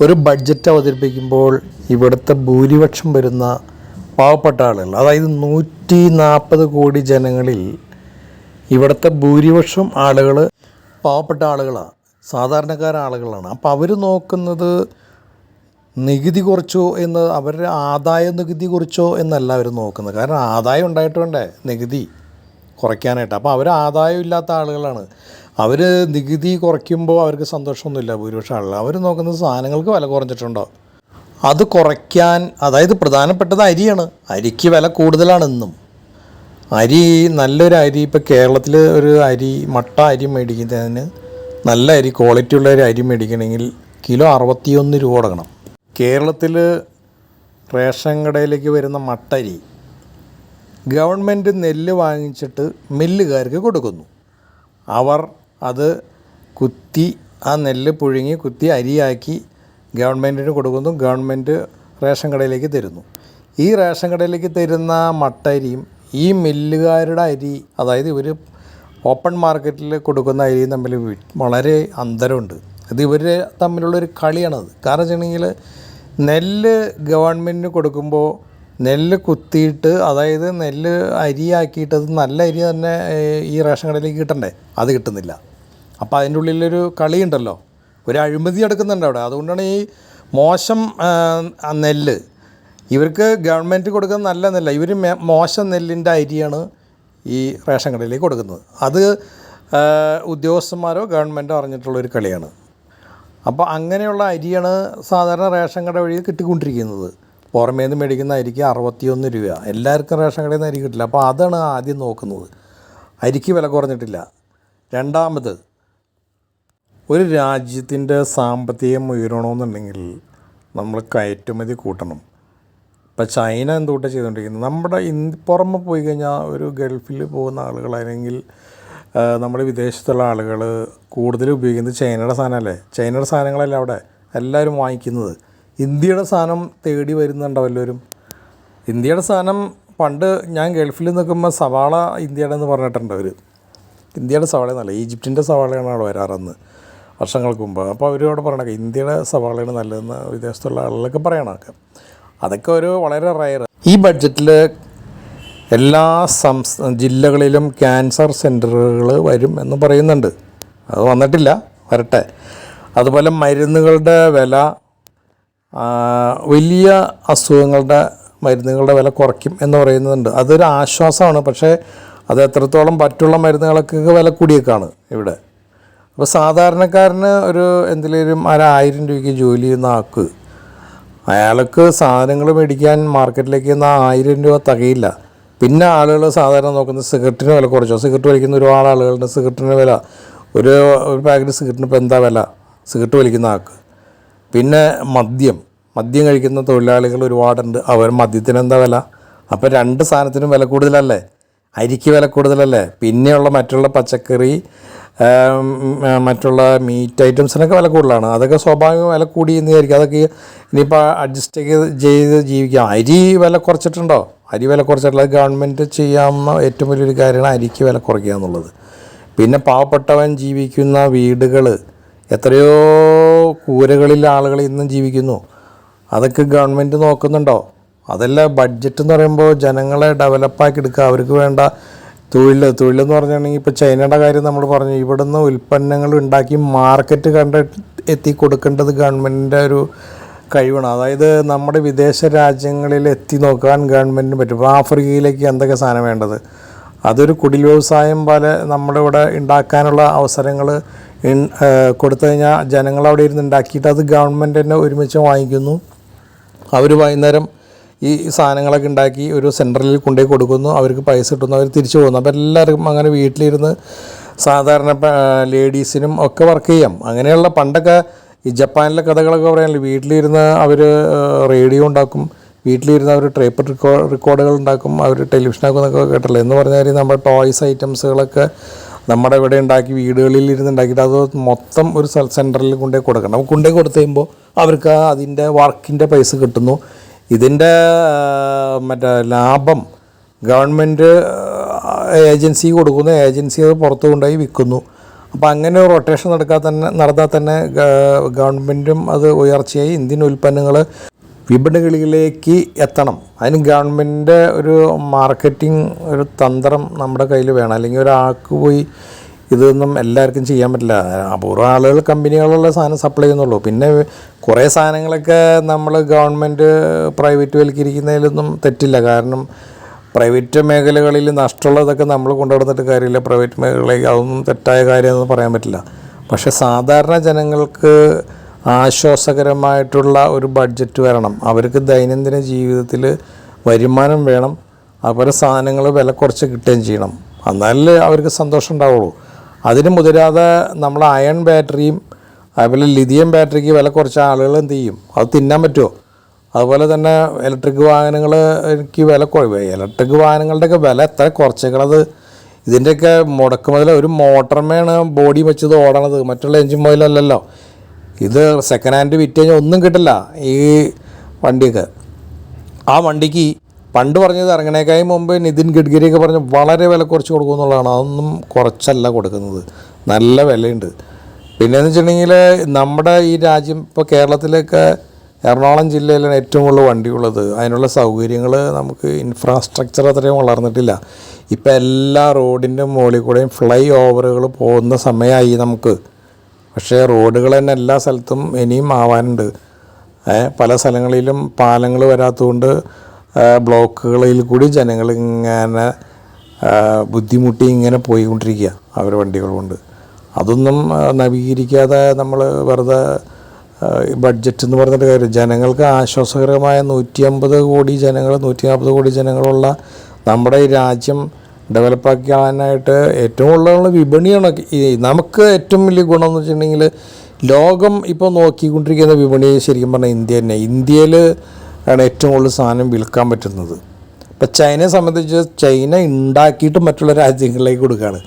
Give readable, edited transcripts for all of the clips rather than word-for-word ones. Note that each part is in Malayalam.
ഒരു ബഡ്ജറ്റ് അവതരിപ്പിക്കുമ്പോൾ ഇവിടുത്തെ ഭൂരിപക്ഷം വരുന്ന പാവപ്പെട്ട ആളുകൾ, അതായത് 140 കോടി ജനങ്ങളിൽ ഇവിടുത്തെ ഭൂരിപക്ഷം ആളുകൾ പാവപ്പെട്ട ആളുകളാണ്, സാധാരണക്കാരാളുകളാണ്. അപ്പോൾ അവർ നോക്കുന്നത് നികുതി കുറച്ചോ എന്ന്, അവരുടെ ആദായ നികുതി കുറച്ചോ എന്നല്ല അവർ നോക്കുന്നത്. കാരണം ആദായം ഉണ്ടായിട്ട് വേണ്ടേ നികുതി കുറയ്ക്കാനായിട്ട്. അപ്പോൾ അവർ ആദായം ഇല്ലാത്ത ആളുകളാണ്. അവർ നികുതി കുറയ്ക്കുമ്പോൾ അവർക്ക് സന്തോഷമൊന്നുമില്ല. ഭൂരിപക്ഷം ആളുകൾ അവർ നോക്കുന്നത് സാധനങ്ങൾക്ക് വില കുറഞ്ഞിട്ടുണ്ടോ അത് കുറയ്ക്കാൻ. അതായത് പ്രധാനപ്പെട്ടത് അരിയാണ്. അരിക്ക് വില കൂടുതലാണെന്നും. അരി, നല്ലൊരു അരി, ഇപ്പോൾ കേരളത്തിൽ ഒരു അരി, മട്ട അരി മേടിക്കുന്നതിന്, നല്ല അരി, ക്വാളിറ്റി ഉള്ള ഒരു അരി മേടിക്കണമെങ്കിൽ കിലോ 61 രൂപ കൊടുക്കണം. കേരളത്തിൽ റേഷൻ കടയിലേക്ക് വരുന്ന മട്ടരി ഗവൺമെൻറ് നെല്ല് വാങ്ങിച്ചിട്ട് മില്ലുകാർക്ക് കൊടുക്കുന്നു. അവർ അത് കുത്തി, ആ നെല്ല് പുഴുങ്ങി കുത്തി അരിയാക്കി ഗവൺമെൻറ്റിന് കൊടുക്കുന്നു. ഗവൺമെൻറ് റേഷൻ കടയിലേക്ക് തരുന്നു. ഈ റേഷൻ കടയിലേക്ക് തരുന്ന മട്ടരിയും ഈ മില്ലുകാരുടെ അരി, അതായത് ഇവർ ഓപ്പൺ മാർക്കറ്റിൽ കൊടുക്കുന്ന അരിയും തമ്മിൽ വളരെ അന്തരമുണ്ട്. ഇത് ഇവർ തമ്മിലുള്ളൊരു കളിയാണത്. കാരണം വെച്ചിട്ടുണ്ടെങ്കിൽ നെല്ല് ഗവൺമെൻറ്റിന് കൊടുക്കുമ്പോൾ നെല്ല് കുത്തിയിട്ട്, അതായത് നെല്ല് അരിയാക്കിയിട്ടത് നല്ല അരി തന്നെ ഈ റേഷൻ കടയിലേക്ക് കിട്ടണ്ടേ, അത് കിട്ടുന്നില്ല. അപ്പോൾ അതിൻ്റെ ഉള്ളിലൊരു കളിയുണ്ടല്ലോ, ഒരു അഴിമതി നടക്കുന്നുണ്ട് അവിടെ. അതുകൊണ്ടാണ് ഈ മോശം നെല്ല് ഇവർക്ക് ഗവൺമെൻറ് കൊടുക്കുന്ന നല്ല നെല്ല്, ഇവർ മോശം നെല്ലിൻ്റെ അരിയാണ് ഈ റേഷൻ കടയിലേക്ക് കൊടുക്കുന്നത്. അത് ഉദ്യോഗസ്ഥന്മാരോ ഗവൺമെൻറ്റോ അറിഞ്ഞിട്ടുള്ളൊരു കളിയാണ്. അപ്പോൾ അങ്ങനെയുള്ള അരിയാണ് സാധാരണ റേഷൻ കട വഴി കിട്ടിക്കൊണ്ടിരിക്കുന്നത്. പുറമേ നിന്ന് മേടിക്കുന്ന അരിക്ക് 61 രൂപ. എല്ലാവർക്കും റേഷൻ കടയിൽ നിന്ന് അരി കിട്ടില്ല. അപ്പോൾ അതാണ് ആദ്യം നോക്കുന്നത്. അരിക്ക് വില കുറഞ്ഞിട്ടില്ല. രണ്ടാമത്, ഒരു രാജ്യത്തിൻ്റെ സാമ്പത്തികം ഉയരണമെന്നുണ്ടെങ്കിൽ നമ്മൾ കയറ്റുമതി കൂട്ടണം. ഇപ്പോൾ ചൈന എന്തുകൊണ്ടാണ് ചെയ്തുകൊണ്ടിരിക്കുന്നത്? നമ്മുടെ പുറമെ പോയി കഴിഞ്ഞാൽ, ഒരു ഗൾഫിൽ പോകുന്ന ആളുകൾ, അല്ലെങ്കിൽ നമ്മുടെ വിദേശത്തുള്ള ആളുകൾ കൂടുതൽ ഉപയോഗിക്കുന്നത് ചൈനയുടെ സാധനമല്ലേ. ചൈനയുടെ സാധനങ്ങളല്ല അവിടെ എല്ലാവരും വാങ്ങിക്കുന്നത്. ഇന്ത്യയുടെ സാധനം തേടി വരുന്നുണ്ടോ എല്ലാവരും? ഇന്ത്യയുടെ സാധനം, പണ്ട് ഞാൻ ഗൾഫിൽ നിൽക്കുമ്പോൾ സവാള ഇന്ത്യയുടെ എന്ന് പറഞ്ഞിട്ടുണ്ട് അവർ. ഇന്ത്യയുടെ സവാള എന്നല്ല, ഈജിപ്തിൻ്റെ സവാളയാണ് അവിടെ വരാറെന്ന് വർഷങ്ങൾക്ക് മുമ്പ്. അപ്പോൾ അവരോട് പറയണൊക്കെ ഇന്ത്യയുടെ സവാളയാണ് നല്ലതെന്ന് വിദേശത്തുള്ള ആളുകളൊക്കെ പറയണൊക്കെ. അതൊക്കെ ഒരു വളരെ റയർ. ഈ ബഡ്ജറ്റിൽ എല്ലാ ജില്ലകളിലും ക്യാൻസർ സെൻറ്ററുകൾ വരും എന്ന് പറയുന്നുണ്ട്. അത് വന്നിട്ടില്ല, വരട്ടെ. അതുപോലെ മരുന്നുകളുടെ വില, വലിയ അസുഖങ്ങളുടെ മരുന്നുകളുടെ വില കുറയ്ക്കും എന്ന് പറയുന്നുണ്ട്. അതൊരു ആശ്വാസമാണ്. പക്ഷേ അത് എത്രത്തോളം മറ്റുള്ള മരുന്നുകളൊക്കെ വില കൂടിയേക്കാണ് ഇവിടെ. അപ്പോൾ സാധാരണക്കാരന് ഒരു എന്തെങ്കിലും 1000 രൂപയ്ക്ക് ജോലി ചെയ്യുന്ന ആൾക്ക്, അയാൾക്ക് സാധനങ്ങൾ മേടിക്കാൻ മാർക്കറ്റിലേക്ക് ചെന്ന 1000 രൂപ തികയില്ല. പിന്നെ ആളുകൾ സാധാരണ നോക്കുന്നത് സിഗരറ്റിന് വില കുറച്ചോ. സിഗരറ്റ് വലിക്കുന്ന ഒരുപാട് ആളുകളുണ്ട്. സിഗരറ്റിന് വില, ഒരു പാക്കറ്റ് സിഗരറ്റിന് ഇപ്പോൾ എന്താ വില സിഗരറ്റ് വലിക്കുന്ന ആൾക്ക്. പിന്നെ മദ്യം കഴിക്കുന്ന തൊഴിലാളികൾ ഒരുപാടുണ്ട്. അവർ മദ്യത്തിന് എന്താ വില? അപ്പോൾ 2 സാധനത്തിനും വില കൂടുതലല്ലേ? അരിക്ക് വില കൂടുതലല്ലേ? പിന്നെയുള്ള മറ്റുള്ള പച്ചക്കറി, മറ്റുള്ള മീറ്റ് ഐറ്റംസിനൊക്കെ വില കൂടുതലാണ്. അതൊക്കെ സ്വാഭാവികം വില കൂടി എന്ന് വിചാരിക്കും. അതൊക്കെ ഇനിയിപ്പോൾ അഡ്ജസ്റ്റ് ചെയ്ത് ജീവിക്കാം. അരി വില കുറച്ചിട്ടുണ്ടോ? അരി വില കുറച്ചിട്ടുള്ളത് ഗവൺമെൻറ് ചെയ്യാവുന്ന ഏറ്റവും വലിയൊരു കാര്യമാണ് അരിക്ക് വില കുറയ്ക്കുക എന്നുള്ളത്. പിന്നെ പാവപ്പെട്ടവൻ ജീവിക്കുന്ന വീടുകൾ, എത്രയോ കൂരകളിൽ ആളുകൾ ഇന്നും ജീവിക്കുന്നു. അതൊക്കെ ഗവൺമെൻറ് നോക്കുന്നുണ്ടോ? അതല്ല ബഡ്ജറ്റ് എന്ന് പറയുമ്പോൾ ജനങ്ങളെ ഡെവലപ്പാക്കി എടുക്കുക, അവർക്ക് വേണ്ട തൊഴിലെന്ന് പറഞ്ഞിട്ടുണ്ടെങ്കിൽ, ഇപ്പോൾ ചൈനയുടെ കാര്യം നമ്മൾ പറഞ്ഞു. ഇവിടുന്ന് ഉൽപ്പന്നങ്ങൾ ഉണ്ടാക്കി മാർക്കറ്റ് എത്തി കൊടുക്കേണ്ടത് ഗവൺമെൻറ്റിൻ്റെ ഒരു കഴിവാണ്. അതായത് നമ്മുടെ വിദേശ രാജ്യങ്ങളിൽ എത്തി നോക്കാൻ ഗവൺമെൻറ്റിന് പറ്റും. ഇപ്പോൾ ആഫ്രിക്കയിലേക്ക് എന്തൊക്കെ സാധനം വേണ്ടത്, അതൊരു കുടിൽ വ്യവസായം പോലെ നമ്മുടെ ഇവിടെ ഉണ്ടാക്കാനുള്ള അവസരങ്ങൾ കൊടുത്തു കഴിഞ്ഞാൽ ജനങ്ങളവിടെ ഇരുന്ന് ഉണ്ടാക്കിയിട്ട് അത് ഗവൺമെൻറ് തന്നെ ഒരുമിച്ച് വാങ്ങിക്കുന്നു. അവർ വൈകുന്നേരം ഈ സാധനങ്ങളൊക്കെ ഉണ്ടാക്കി ഒരു സെൻറ്ററിൽ കൊണ്ടുപോയി കൊടുക്കുന്നു. അവർക്ക് പൈസ കിട്ടുന്നു, അവർ തിരിച്ചു പോകുന്നു. അപ്പോൾ എല്ലാവർക്കും അങ്ങനെ വീട്ടിലിരുന്ന് സാധാരണ ലേഡീസിനും ഒക്കെ വർക്ക് ചെയ്യാം. അങ്ങനെയുള്ള പണ്ടൊക്കെ ഈ ജപ്പാനിലെ കഥകളൊക്കെ പറയാനല്ലോ, വീട്ടിലിരുന്ന് അവർ റേഡിയോ ഉണ്ടാക്കും, വീട്ടിലിരുന്ന് അവർ ടേപ്പ് റെക്കോർഡുകൾ ഉണ്ടാക്കും, അവർ ടെലിവിഷനാക്കും എന്നൊക്കെ കേട്ടല്ലോ. എന്ന് പറഞ്ഞാൽ നമ്മുടെ ടോയ്സ് ഐറ്റംസുകളൊക്കെ നമ്മുടെ ഇവിടെ ഉണ്ടാക്കി വീടുകളിൽ ഇരുന്ന് ഉണ്ടാക്കിയിട്ട് അത് മൊത്തം ഒരു സെൻറ്ററിൽ കൊണ്ടുപോയി കൊടുക്കണം. അപ്പോൾ കൊണ്ടുപോയി കൊടുത്തു കഴിയുമ്പോൾ അവർക്ക് അതിൻ്റെ വർക്കിൻ്റെ പൈസ കിട്ടുന്നു. ഇതിൻ്റെ മറ്റേ ലാഭം ഗവൺമെൻറ് ഏജൻസി കൊടുക്കുന്നു, ഏജൻസി അത് പുറത്ത് കൊണ്ടുപോയി വിൽക്കുന്നു. അപ്പോൾ അങ്ങനെ ഒരു റൊട്ടേഷൻ നടന്നാൽ തന്നെ ഗവൺമെൻറ്റും അത് ഉയർച്ചയായി ഇന്ത്യൻ ഉൽപ്പന്നങ്ങൾ വിപണികളിലേക്ക് എത്തണം. അതിന് ഗവൺമെൻറ്റിൻ്റെ ഒരു മാർക്കറ്റിംഗ് ഒരു തന്ത്രം നമ്മുടെ കയ്യിൽ വേണം. അല്ലെങ്കിൽ ഒരാൾക്ക് പോയി ഇതൊന്നും എല്ലാവർക്കും ചെയ്യാൻ പറ്റില്ല. അപൂർവ ആളുകൾ കമ്പനികളുള്ള സാധനം സപ്ലൈ ചെയ്യുന്നുള്ളൂ. പിന്നെ കുറേ സാധനങ്ങളൊക്കെ നമ്മൾ ഗവൺമെൻറ് പ്രൈവറ്റ് വൽക്കരിക്കുന്നതിലൊന്നും തെറ്റില്ല. കാരണം പ്രൈവറ്റ് മേഖലകളിൽ നഷ്ടമുള്ളതൊക്കെ നമ്മൾ കൊണ്ടുവന്നിട്ട് കാര്യമില്ല. പ്രൈവറ്റ് മേഖലയിലേക്ക് അതൊന്നും തെറ്റായ കാര്യമെന്ന് പറയാൻ പറ്റില്ല. പക്ഷേ സാധാരണ ജനങ്ങൾക്ക് ആശ്വാസകരമായിട്ടുള്ള ഒരു ബഡ്ജറ്റ് വരണം. അവർക്ക് ദൈനംദിന ജീവിതത്തിൽ വരുമാനം വേണം. അതുപോലെ സാധനങ്ങൾ വില കുറച്ച് കിട്ടുകയും ചെയ്യണം. എന്നാലേ അവർക്ക് സന്തോഷം ഉണ്ടാവുള്ളൂ. അതിന് മുതിരാതെ നമ്മൾ അയൺ ബാറ്ററിയും അതുപോലെ ലിഥിയം ബാറ്ററിക്ക് വില കുറച്ച ആളുകൾ എന്ത് ചെയ്യും? അത് തിന്നാൻ പറ്റുമോ? അതുപോലെ തന്നെ ഇലക്ട്രിക് വാഹനങ്ങൾ എനിക്ക് വില കുറവ്. ഇലക്ട്രിക് വാഹനങ്ങളുടെയൊക്കെ വില എത്ര കുറച്ചേക്കണത്. ഇതിൻ്റെയൊക്കെ മുടക്കുമുതൽ ഒരു മോട്ടർമേണ് ബോഡി വെച്ചത് ഓടണത്, മറ്റുള്ള എൻജിൻ മുതലല്ലല്ലോ. ഇത് സെക്കൻഡ് ഹാൻഡ് വിറ്റ് കഴിഞ്ഞാൽ ഒന്നും കിട്ടില്ല ഈ വണ്ടിയൊക്കെ. ആ വണ്ടിക്ക് പണ്ട് പറഞ്ഞത് ഇറങ്ങണേക്കായി മുമ്പ് നിതിൻ ഗഡ്കരിയൊക്കെ പറഞ്ഞ് വളരെ വില കുറച്ച് കൊടുക്കുമെന്നുള്ളതാണ്. അതൊന്നും കുറച്ചല്ല കൊടുക്കുന്നത്, നല്ല വിലയുണ്ട്. പിന്നെയെന്ന് വെച്ചിട്ടുണ്ടെങ്കിൽ നമ്മുടെ ഈ രാജ്യം ഇപ്പോൾ കേരളത്തിലൊക്കെ എറണാകുളം ജില്ലയിലാണ് ഏറ്റവും കൂടുതൽ വണ്ടിയുള്ളത്. അതിനുള്ള സൗകര്യങ്ങൾ നമുക്ക് ഇൻഫ്രാസ്ട്രക്ചർ അത്രയും വളർന്നിട്ടില്ല. ഇപ്പം എല്ലാ റോഡിൻ്റെ മുകളിൽ കൂടെയും ഫ്ലൈ ഓവറുകൾ പോകുന്ന സമയമായി നമുക്ക്. പക്ഷേ റോഡുകൾ തന്നെ എല്ലാ സ്ഥലത്തും ഇനിയും ആവാനുണ്ട്. പല സ്ഥലങ്ങളിലും പാലങ്ങൾ വരാത്തതുകൊണ്ട് ബ്ലോക്കുകളിൽ കൂടി ജനങ്ങൾ ഇങ്ങനെ ബുദ്ധിമുട്ടി ഇങ്ങനെ പോയിക്കൊണ്ടിരിക്കുക അവരുടെ വണ്ടികൾ കൊണ്ട്. അതൊന്നും നവീകരിക്കാതെ നമ്മൾ വെറുതെ ബഡ്ജറ്റ് എന്ന് പറഞ്ഞിട്ട് കാര്യം. ജനങ്ങൾക്ക് ആശ്വാസകരമായ 150 കോടി ജനങ്ങൾ 140 കോടി ജനങ്ങളുള്ള നമ്മുടെ ഈ രാജ്യം ഡെവലപ്പാക്കാനായിട്ട് ഏറ്റവും കൂടുതലുള്ള വിപണിയാണ്. നമുക്ക് ഏറ്റവും വലിയ ഗുണമെന്ന് വെച്ചിട്ടുണ്ടെങ്കിൽ ലോകം ഇപ്പോൾ നോക്കിക്കൊണ്ടിരിക്കുന്ന വിപണി ശരിക്കും പറഞ്ഞാൽ ഇന്ത്യ തന്നെ. ഇന്ത്യയിൽ ആണ് ഏറ്റവും കൂടുതൽ സാധനം വിൽക്കാൻ പറ്റുന്നത്. ഇപ്പം ചൈനയെ സംബന്ധിച്ച് ചൈന ഉണ്ടാക്കിയിട്ട് മറ്റുള്ള രാജ്യങ്ങളിലേക്ക് കൊടുക്കുകയാണ്.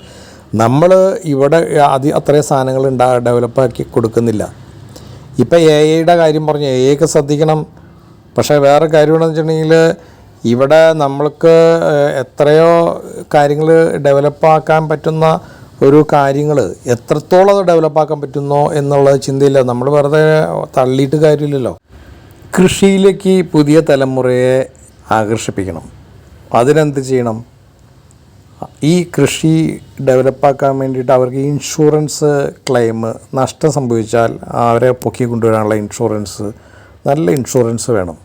നമ്മൾ ഇവിടെ അത്രയും സാധനങ്ങൾ ഡെവലപ്പാക്കി കൊടുക്കുന്നില്ല. ഇപ്പം AI കാര്യം പറഞ്ഞു, AI ഒക്കെ ശ്രദ്ധിക്കണം. പക്ഷേ വേറെ കാര്യം എന്താണെന്ന് വെച്ചിട്ടുണ്ടെങ്കിൽ ഇവിടെ നമ്മൾക്ക് എത്രയോ കാര്യങ്ങൾ ഡെവലപ്പാക്കാൻ പറ്റുന്ന ഒരു കാര്യങ്ങൾ എത്രത്തോളം അത് ഡെവലപ്പാക്കാൻ പറ്റുന്നോ എന്നുള്ള ചിന്തയില്ല. നമ്മൾ വെറുതെ തള്ളിയിട്ട് കാര്യമില്ലല്ലോ. കൃഷിയിലേക്ക് പുതിയ തലമുറയെ ആകർഷിപ്പിക്കണം. അതിനെന്ത് ചെയ്യണം? ഈ കൃഷി ഡെവലപ്പാക്കാൻ വേണ്ടിയിട്ട് അവർക്ക് ഇൻഷുറൻസ് ക്ലെയിം, നഷ്ടം സംഭവിച്ചാൽ അവരെ പൊക്കി കൊണ്ടുവരാനുള്ള ഇൻഷുറൻസ്, നല്ല ഇൻഷുറൻസ് വേണം.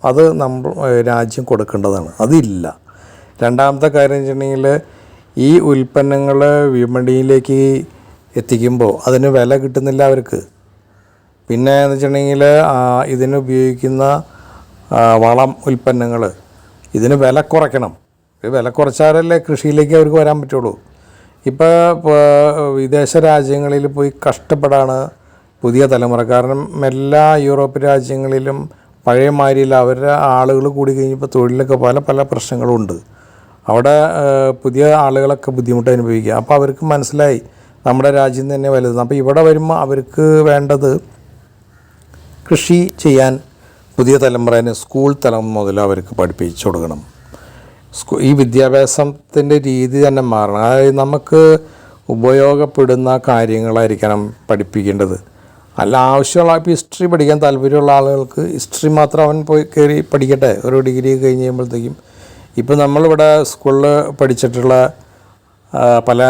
അത് നമ്മൾ രാജ്യം കൊടുക്കേണ്ടതാണ്. അതില്ല. രണ്ടാമത്തെ കാര്യം വെച്ചിട്ടുണ്ടെങ്കിൽ ഈ ഉൽപ്പന്നങ്ങൾ വിപണിയിലേക്ക് എത്തിക്കുമ്പോൾ അതിന് വില കിട്ടുന്നില്ല അവർക്ക്. പിന്നെ എന്ന് വെച്ചിട്ടുണ്ടെങ്കിൽ ഇതിനുപയോഗിക്കുന്ന വളം ഉൽപ്പന്നങ്ങൾ ഇതിന് വില കുറയ്ക്കണം. വില കുറച്ചാലല്ലേ കൃഷിയിലേക്ക് അവർക്ക് വരാൻ പറ്റുള്ളൂ. ഇപ്പോൾ വിദേശ രാജ്യങ്ങളിൽ പോയി കഷ്ടപ്പെടാണ് പുതിയ തലമുറ. കാരണം എല്ലാ യൂറോപ്യൻ രാജ്യങ്ങളിലും പഴയ മാതിരിയില്ല. അവരുടെ ആളുകൾ കൂടി കഴിഞ്ഞപ്പോൾ തൊഴിലൊക്കെ പല പല പ്രശ്നങ്ങളുണ്ട്. അവിടെ പുതിയ ആളുകളൊക്കെ ബുദ്ധിമുട്ട് അനുഭവിക്കുക. അപ്പോൾ അവർക്ക് മനസ്സിലായി നമ്മുടെ രാജ്യം തന്നെ വലുത്. അപ്പോൾ ഇവിടെ വരുമ്പോൾ അവർക്ക് വേണ്ടത് കൃഷി ചെയ്യാൻ പുതിയ തലമുറേനെ സ്കൂൾ തലം മുതൽ അവർക്ക് പഠിപ്പിച്ചു കൊടുക്കണം. ഈ വിദ്യാഭ്യാസത്തിൻ്റെ രീതി തന്നെ മാറണം. അതായത് നമുക്ക് ഉപയോഗപ്പെടുന്ന കാര്യങ്ങളായിരിക്കണം പഠിപ്പിക്കേണ്ടത്. അല്ല ആവശ്യമുള്ള ഇപ്പോൾ ഹിസ്റ്ററി പഠിക്കാൻ താല്പര്യമുള്ള ആളുകൾക്ക് ഹിസ്റ്ററി മാത്രം അവൻ പോയി കയറി പഠിക്കട്ടെ. ഒരു ഡിഗ്രി കഴിഞ്ഞ് കഴിയുമ്പോഴത്തേക്കും ഇപ്പോൾ നമ്മളിവിടെ സ്കൂളിൽ പഠിച്ചിട്ടുള്ള പല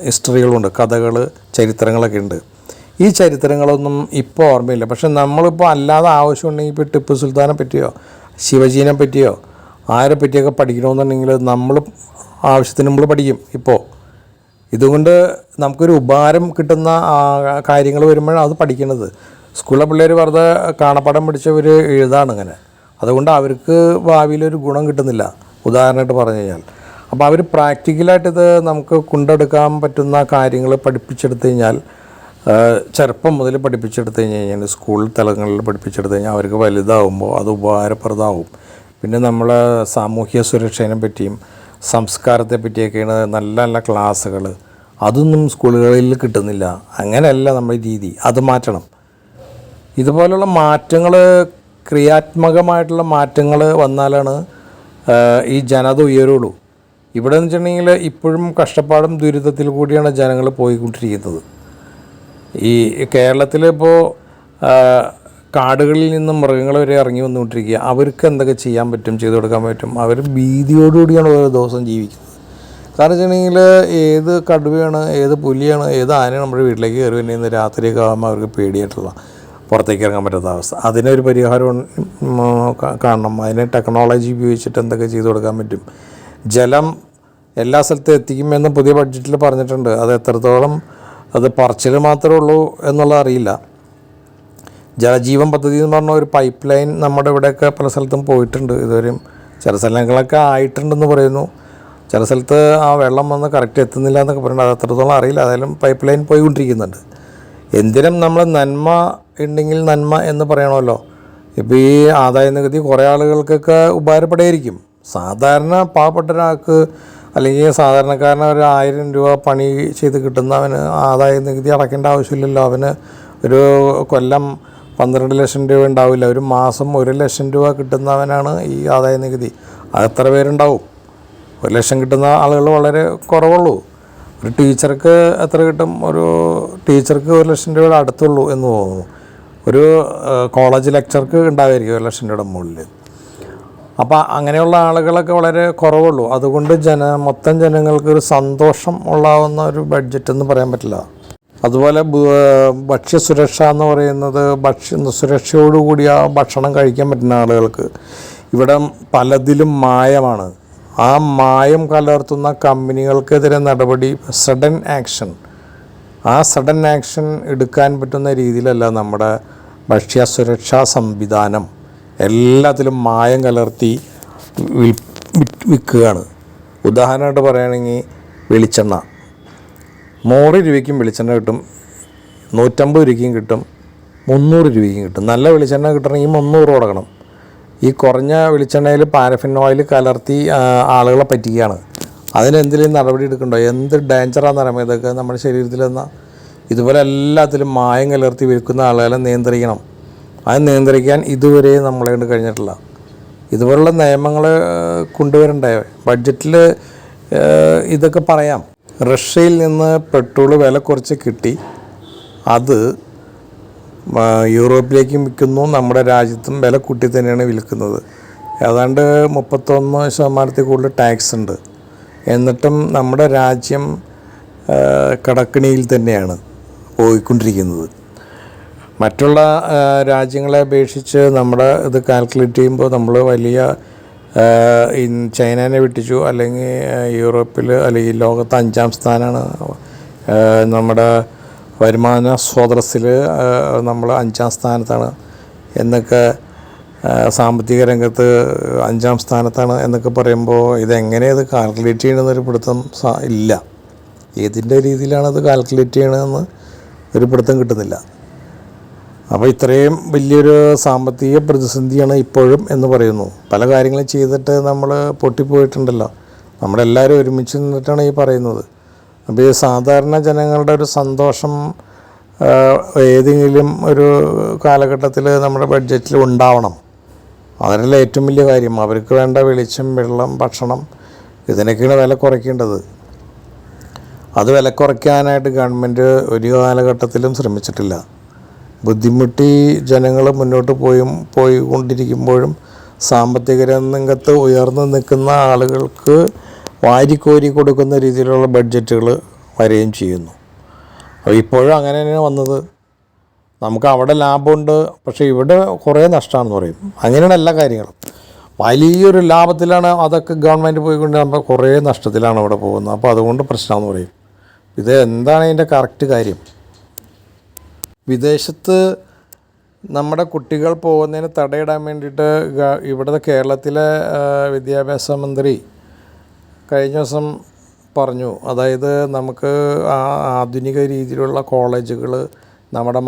ഹിസ്റ്ററികളുണ്ട്, കഥകൾ, ചരിത്രങ്ങളൊക്കെ ഉണ്ട്. ഈ ചരിത്രങ്ങളൊന്നും ഇപ്പോൾ ഓർമ്മയില്ല. പക്ഷെ നമ്മളിപ്പോൾ അല്ലാതെ ആവശ്യമുണ്ടെങ്കിൽ ഇപ്പോൾ ടിപ്പു സുൽത്താനെ പറ്റിയോ ശിവജീനെ പറ്റിയോ ആരെ പറ്റിയൊക്കെ പഠിക്കണമെന്നുണ്ടെങ്കിൽ നമ്മൾ ആവശ്യത്തിന് നമ്മൾ പഠിക്കും. ഇപ്പോൾ ഇതുകൊണ്ട് നമുക്കൊരു ഉപകാരം കിട്ടുന്ന കാര്യങ്ങൾ വരുമ്പോഴാണ് അത് പഠിക്കുന്നത്. സ്കൂളിലെ പിള്ളേർ വെറുതെ കാണപ്പാടം പഠിച്ചവർ എഴുതാണ് ഇങ്ങനെ. അതുകൊണ്ട് അവർക്ക് ഭാവിയിലൊരു ഗുണം കിട്ടുന്നില്ല, ഉദാഹരണമായിട്ട് പറഞ്ഞു കഴിഞ്ഞാൽ. അപ്പോൾ അവർ പ്രാക്ടിക്കലായിട്ടിത് നമുക്ക് കൊണ്ടെടുക്കാൻ പറ്റുന്ന കാര്യങ്ങൾ പഠിപ്പിച്ചെടുത്ത് കഴിഞ്ഞാൽ, ചെറുപ്പം മുതൽ പഠിപ്പിച്ചെടുത്ത് കഴിഞ്ഞാൽ, സ്കൂൾ തലങ്ങളിൽ പഠിപ്പിച്ചെടുത്ത് കഴിഞ്ഞാൽ അവർക്ക് വലുതാവുമ്പോൾ അത് ഉപകാരപ്രദമാവും. പിന്നെ നമ്മൾ സാമൂഹ്യ സുരക്ഷയെ പറ്റിയും സംസ്കാരത്തെ പറ്റിയൊക്കെയാണ് നല്ല നല്ല ക്ലാസ്സുകൾ. അതൊന്നും സ്കൂളുകളിൽ കിട്ടുന്നില്ല. അങ്ങനെയല്ല നമ്മുടെ രീതി, അത് മാറ്റണം. ഇതുപോലുള്ള മാറ്റങ്ങൾ, ക്രിയാത്മകമായിട്ടുള്ള മാറ്റങ്ങൾ വന്നാലാണ് ഈ ജനത ഉയരുള്ളൂ. ഇവിടെ എന്ന് വെച്ചിട്ടുണ്ടെങ്കിൽ ഇപ്പോഴും കഷ്ടപ്പാടും ദുരിതത്തിൽ കൂടിയാണ് ജനങ്ങൾ പോയിക്കൊണ്ടിരിക്കുന്നത്. ഈ കേരളത്തിൽ ഇപ്പോൾ കാടുകളിൽ നിന്നും മൃഗങ്ങൾ വരെ ഇറങ്ങി വന്നുകൊണ്ടിരിക്കുക. അവർക്ക് എന്തൊക്കെ ചെയ്യാൻ പറ്റും, ചെയ്തു കൊടുക്കാൻ പറ്റും? അവർ ഭീതിയോടുകൂടിയാണ് ഓരോ ദിവസം ജീവിക്കുന്നത്. കാരണം വെച്ചിട്ടുണ്ടെങ്കിൽ ഏത് കടുവയാണ്, ഏത് പുലിയാണ്, ഏത് ആനയാണ് നമ്മുടെ വീട്ടിലേക്ക് കയറി വരുന്നത് രാത്രിയൊക്കെ ആകുമ്പോൾ അവർക്ക് പേടിയായിട്ടുള്ള പുറത്തേക്ക് ഇറങ്ങാൻ പറ്റാത്ത അവസ്ഥ. അതിനൊരു പരിഹാരം കാണണം. അതിന് ടെക്നോളജി ഉപയോഗിച്ചിട്ട് എന്തൊക്കെ ചെയ്തു കൊടുക്കാൻ പറ്റും? ജലം എല്ലാ സ്ഥലത്തും എത്തിക്കുമെന്ന് പുതിയ ബഡ്ജറ്റിൽ പറഞ്ഞിട്ടുണ്ട്. അത് എത്രത്തോളം അത് പറച്ചിൽ മാത്രമേ ഉള്ളൂ എന്നുള്ളത് അറിയില്ല. ജലജീവൻ പദ്ധതി എന്ന് പറഞ്ഞ ഒരു പൈപ്പ് ലൈൻ നമ്മുടെ ഇവിടെയൊക്കെ പല സ്ഥലത്തും പോയിട്ടുണ്ട്. ഇതുവരെയും ചില സ്ഥലങ്ങളൊക്കെ ആയിട്ടുണ്ടെന്ന് പറയുന്നു. ചില സ്ഥലത്ത് ആ വെള്ളം വന്ന് കറക്റ്റ് എത്തുന്നില്ല എന്നൊക്കെ പറയുന്നത്. അത് എത്രത്തോളം അറിയില്ല. ഏതായാലും പൈപ്പ് ലൈൻ പോയിക്കൊണ്ടിരിക്കുന്നുണ്ട്. എന്തിനും നമ്മൾ നന്മ ഉണ്ടെങ്കിൽ നന്മ എന്ന് പറയണമല്ലോ. ഇപ്പോൾ ഈ ആദായ നികുതി കുറേ ആളുകൾക്കൊക്കെ ഉപകാരപ്പെടുമായിരിക്കും. സാധാരണ പാവപ്പെട്ട ഒരാൾക്ക് അല്ലെങ്കിൽ സാധാരണക്കാരന് ഒരു 1000 രൂപ പണി ചെയ്ത് കിട്ടുന്നവന് ആദായ നികുതി അടയ്ക്കേണ്ട ആവശ്യമില്ലല്ലോ. അവന് ഒരു കൊല്ലം 12 ലക്ഷം രൂപ ഉണ്ടാവില്ല. ഒരു മാസം 1 ലക്ഷം രൂപ കിട്ടുന്നവനാണ് ഈ ആദായ നികുതി. അത് എത്ര പേരുണ്ടാവും? 1 ലക്ഷം കിട്ടുന്ന ആളുകൾ വളരെ കുറവുള്ളൂ. ഒരു ടീച്ചർക്ക് എത്ര കിട്ടും? ഒരു ടീച്ചർക്ക് 1 ലക്ഷം രൂപയുടെ അടുത്തുള്ളൂ എന്ന് തോന്നുന്നു. ഒരു കോളേജ് ലെക്ചർക്ക് ഉണ്ടാവുമായിരിക്കും 1 ലക്ഷം രൂപയുടെ മുകളിൽ. അപ്പോൾ അങ്ങനെയുള്ള ആളുകളൊക്കെ വളരെ കുറവുള്ളൂ. അതുകൊണ്ട് മൊത്തം ജനങ്ങൾക്ക് ഒരു സന്തോഷം ഉള്ളാവുന്ന ഒരു ബഡ്ജറ്റ് എന്ന് പറയാൻ പറ്റില്ല. അതുപോലെ ഭക്ഷ്യസുരക്ഷ എന്ന് പറയുന്നത് സുരക്ഷയോടുകൂടി ആ ഭക്ഷണം കഴിക്കാൻ പറ്റുന്ന ആളുകൾക്ക് ഇവിടെ പലതിലും മായമാണ്. ആ മായം കലർത്തുന്ന കമ്പനികൾക്കെതിരെ നടപടി, സഡൻ ആക്ഷൻ, ആ സഡൻ ആക്ഷൻ എടുക്കാൻ പറ്റുന്ന രീതിയിലല്ല നമ്മുടെ ഭക്ഷ്യസുരക്ഷാ സംവിധാനം. എല്ലാത്തിലും മായം കലർത്തി വിൽക്കുകയാണ്. ഉദാഹരണമായിട്ട് പറയുകയാണെങ്കിൽ വെളിച്ചെണ്ണ 100 രൂപയ്ക്കും വെളിച്ചെണ്ണ കിട്ടും, 150 രൂപയ്ക്കും കിട്ടും, 300 രൂപയ്ക്കും കിട്ടും. നല്ല വെളിച്ചെണ്ണ കിട്ടണമെങ്കിൽ 300 കൊടുക്കണം. ഈ കുറഞ്ഞ വെളിച്ചെണ്ണയിൽ പാരഫിൻ ഓയിൽ കലർത്തി ആളുകളെ പറ്റിക്കുകയാണ്. അതിനെന്തെങ്കിലും നടപടി എടുക്കണ്ടോ? എന്ത് ഡേഞ്ചറാണെന്ന് പറയുമ്പോൾ ഇതൊക്കെ നമ്മുടെ ശരീരത്തിലെന്നാൽ. ഇതുപോലെ എല്ലാത്തിലും മായം കലർത്തി വിൽക്കുന്ന ആളുകളെ നിയന്ത്രിക്കണം. അത് നിയന്ത്രിക്കാൻ ഇതുവരെ നമ്മളെ കൊണ്ട് കഴിഞ്ഞിട്ടില്ല. ഇതുപോലുള്ള നിയമങ്ങൾ കൊണ്ടുവരണ്ടേ? ബഡ്ജറ്റിൽ ഇതൊക്കെ പറയാം. റഷ്യയിൽ നിന്ന് പെട്രോൾ വില കുറച്ച് കിട്ടി, അത് യൂറോപ്പിലേക്കും വിൽക്കുന്നു. നമ്മുടെ രാജ്യത്തും വില കൂട്ടി തന്നെയാണ് വിൽക്കുന്നത്. ഏതാണ്ട് 31% കൂടുതൽ ടാക്സ് ഉണ്ട്. എന്നിട്ടും നമ്മുടെ രാജ്യം കടക്കിണിയിൽ തന്നെയാണ് പോയിക്കൊണ്ടിരിക്കുന്നത്. മറ്റുള്ള രാജ്യങ്ങളെ അപേക്ഷിച്ച് നമ്മുടെ ഇത് കാൽക്കുലേറ്റ് ചെയ്യുമ്പോൾ നമ്മൾ വലിയ ചൈനനെ വിട്ടിച്ചു, അല്ലെങ്കിൽ യൂറോപ്പിൽ അല്ലെങ്കിൽ ലോകത്ത് 5ാം സ്ഥാനമാണ്. നമ്മുടെ വരുമാന സ്രോതസ്സിൽ നമ്മൾ 5ാം സ്ഥാനത്താണ് എന്നൊക്കെ, സാമ്പത്തിക രംഗത്ത് 5ാം സ്ഥാനത്താണ് എന്നൊക്കെ പറയുമ്പോൾ ഇതെങ്ങനെ ഇത് കാൽക്കുലേറ്റ് ചെയ്യണമെന്നൊരു പിടുത്തം ഇല്ല. ഏതിൻ്റെ രീതിയിലാണത് കാൽക്കുലേറ്റ് ചെയ്യണമെന്ന് ഒരു പിടുത്തം കിട്ടുന്നില്ല. അപ്പോൾ ഇത്രയും വലിയൊരു സാമ്പത്തിക പ്രതിസന്ധിയാണ് ഇപ്പോഴും എന്ന് പറയുന്നു. പല കാര്യങ്ങളും ചെയ്തിട്ട് നമ്മൾ പൊട്ടിപ്പോയിട്ടുണ്ടല്ലോ. നമ്മളെല്ലാവരും ഒരുമിച്ച് നിന്നിട്ടാണ് ഈ പറയുന്നത്. അപ്പോൾ ഈ സാധാരണ ജനങ്ങളുടെ ഒരു സന്തോഷം ഏതെങ്കിലും ഒരു കാലഘട്ടത്തിൽ നമ്മുടെ ബഡ്ജറ്റിൽ ഉണ്ടാവണം. അതല്ല ഏറ്റവും വലിയ കാര്യം. അവർക്ക് വേണ്ട വെളിച്ചം, വെള്ളം, ഭക്ഷണം, ഇതിനൊക്കെയാണ് വില കുറയ്ക്കേണ്ടത്. അത് വില കുറയ്ക്കാനായിട്ട് ഗവൺമെൻറ് ഒരു കാലഘട്ടത്തിലും ശ്രമിച്ചിട്ടില്ല. ബുദ്ധിമുട്ടി ജനങ്ങൾ മുന്നോട്ട് പോയിക്കൊണ്ടിരിക്കുമ്പോഴും സാമ്പത്തിക രംഗത്ത് ഉയർന്നു നിൽക്കുന്ന ആളുകൾക്ക് വാരിക്കോരി കൊടുക്കുന്ന രീതിയിലുള്ള ബഡ്ജറ്റുകൾ വരികയും ചെയ്യുന്നു. അപ്പോൾ ഇപ്പോഴും അങ്ങനെ തന്നെയാണ് വന്നത്. നമുക്ക് അവിടെ ലാഭമുണ്ട്, പക്ഷേ ഇവിടെ കുറേ നഷ്ടമാണെന്ന് പറയും. അങ്ങനെയാണ് എല്ലാ കാര്യങ്ങളും. വലിയൊരു ലാഭത്തിലാണ് അതൊക്കെ ഗവൺമെൻറ് പോയിക്കൊണ്ട് നമ്മൾ കുറേ നഷ്ടത്തിലാണ് ഇവിടെ പോകുന്നത്. അപ്പോൾ അതുകൊണ്ട് പ്രശ്നമെന്ന് പറയും. ഇത് എന്താണ് ഇതിൻ്റെ കറക്റ്റ് കാര്യം? വിദേശത്ത് നമ്മുടെ കുട്ടികൾ പോകുന്നതിന് തടയിടാൻ വേണ്ടിയിട്ട് ഇവിടുത്തെ കേരളത്തിലെ വിദ്യാഭ്യാസ മന്ത്രി കഴിഞ്ഞ ദിവസം പറഞ്ഞു. അതായത് നമുക്ക് ആധുനിക രീതിയിലുള്ള കോളേജുകൾ നമ്മുടെ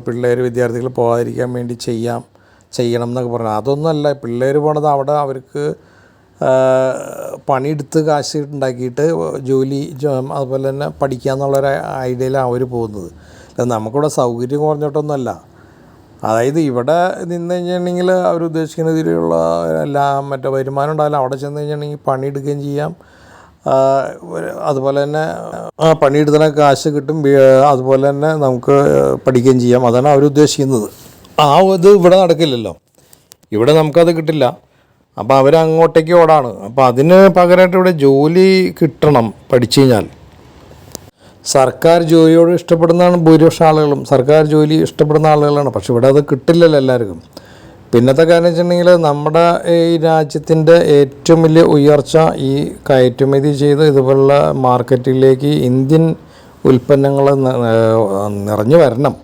പിള്ളേർ, വിദ്യാർത്ഥികൾ പോകാതിരിക്കാൻ വേണ്ടി ചെയ്യണം എന്നൊക്കെ പറഞ്ഞു. അതൊന്നുമല്ല, പിള്ളേർ പോണത് അവിടെ അവർക്ക് പണിയെടുത്ത് കാശ് ഉണ്ടാക്കിയിട്ട് അതുപോലെ തന്നെ പഠിക്കുക എന്നുള്ളൊരു ഐഡിയയിലാണ് അവർ പോകുന്നത്. നമുക്കിവിടെ സൗകര്യം കുറഞ്ഞിട്ടൊന്നുമല്ല. അതായത് ഇവിടെ നിന്ന് കഴിഞ്ഞിട്ടുണ്ടെങ്കിൽ അവർ ഉദ്ദേശിക്കുന്ന രീതിയിലുള്ള വരുമാനം ഉണ്ടാവില്ല. അവിടെ ചെന്ന് കഴിഞ്ഞിട്ടുണ്ടെങ്കിൽ പണിയെടുക്കുകയും ചെയ്യാം, അതുപോലെ തന്നെ പണിയെടുത്തുന്ന കാശ് കിട്ടും, അതുപോലെ തന്നെ നമുക്ക് പഠിക്കുകയും ചെയ്യാം. അതാണ് അവരുദ്ദേശിക്കുന്നത്. ഇത് ഇവിടെ നടക്കില്ലല്ലോ, ഇവിടെ നമുക്കത് കിട്ടില്ല. അപ്പോൾ അവരങ്ങോട്ടേക്ക് ഓടാണ്. അപ്പോൾ അതിന് പകരമായിട്ട് ഇവിടെ ജോലി കിട്ടണം പഠിച്ചു കഴിഞ്ഞാൽ. സർക്കാർ ജോലിയോട് ഇഷ്ടപ്പെടുന്നതാണ് ഭൂരിപക്ഷം ആളുകളും, സർക്കാർ ജോലി ഇഷ്ടപ്പെടുന്ന ആളുകളാണ്. പക്ഷെ ഇവിടെ അത് കിട്ടില്ലല്ലോ എല്ലാവർക്കും. പിന്നത്തെ കാര്യം വെച്ചിട്ടുണ്ടെങ്കിൽ നമ്മുടെ ഈ രാജ്യത്തിൻ്റെ ഏറ്റവും വലിയ ഉയർച്ച ഈ കയറ്റുമതി ചെയ്ത് ഇതുപോലുള്ള മാർക്കറ്റിലേക്ക് ഇന്ത്യൻ ഉൽപ്പന്നങ്ങൾ നിറഞ്ഞു വരണം.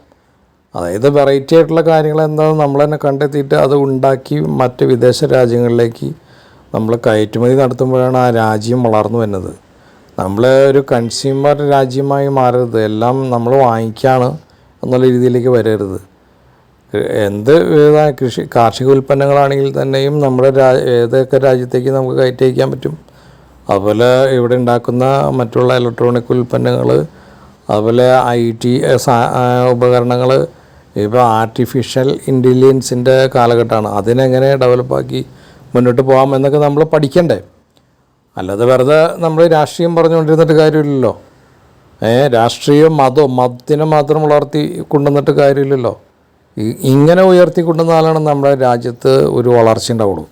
അതായത് വെറൈറ്റി ആയിട്ടുള്ള കാര്യങ്ങൾ എന്താണെന്ന് നമ്മൾ തന്നെ കണ്ടെത്തിയിട്ട് അത് ഉണ്ടാക്കി മറ്റ് വിദേശ രാജ്യങ്ങളിലേക്ക് നമ്മൾ കയറ്റുമതി നടത്തുമ്പോഴാണ് ആ രാജ്യം വളർന്നു വരുന്നത്. നമ്മൾ ഒരു കൺസ്യൂമർ രാജ്യമായി മാറരുത്, എല്ലാം നമ്മൾ വാങ്ങിക്കുകയാണ് എന്നുള്ള രീതിയിലേക്ക് വരരുത്. എന്ത് കാർഷിക ഉൽപ്പന്നങ്ങളാണെങ്കിൽ തന്നെയും നമ്മുടെ ഏതൊക്കെ രാജ്യത്തേക്ക് നമുക്ക് കയറ്റി അയക്കാൻ പറ്റും. അതുപോലെ ഇവിടെ ഉണ്ടാക്കുന്ന മറ്റുള്ള ഇലക്ട്രോണിക് ഉൽപ്പന്നങ്ങൾ, അതുപോലെ IT ഉപകരണങ്ങൾ, ഇപ്പോൾ ആർട്ടിഫിഷ്യൽ ഇൻ്റലിജൻസിൻ്റെ കാലഘട്ടമാണ്. അതിനെങ്ങനെ ഡെവലപ്പാക്കി മുന്നോട്ട് പോകാം എന്നൊക്കെ നമ്മൾ പഠിക്കണ്ടേ. അല്ലാതെ വെറുതെ നമ്മൾ രാഷ്ട്രീയം പറഞ്ഞുകൊണ്ടിരുന്നിട്ട് കാര്യമില്ലല്ലോ. രാഷ്ട്രീയം മതത്തിനെ മാത്രം വളർത്തി കൊണ്ടുവന്നിട്ട് കാര്യമില്ലല്ലോ. ഇങ്ങനെ ഉയർത്തി കൊണ്ടുവന്നാലാണ് നമ്മുടെ രാജ്യത്ത് ഒരു വളർച്ച ഉണ്ടാവുള്ളൂ.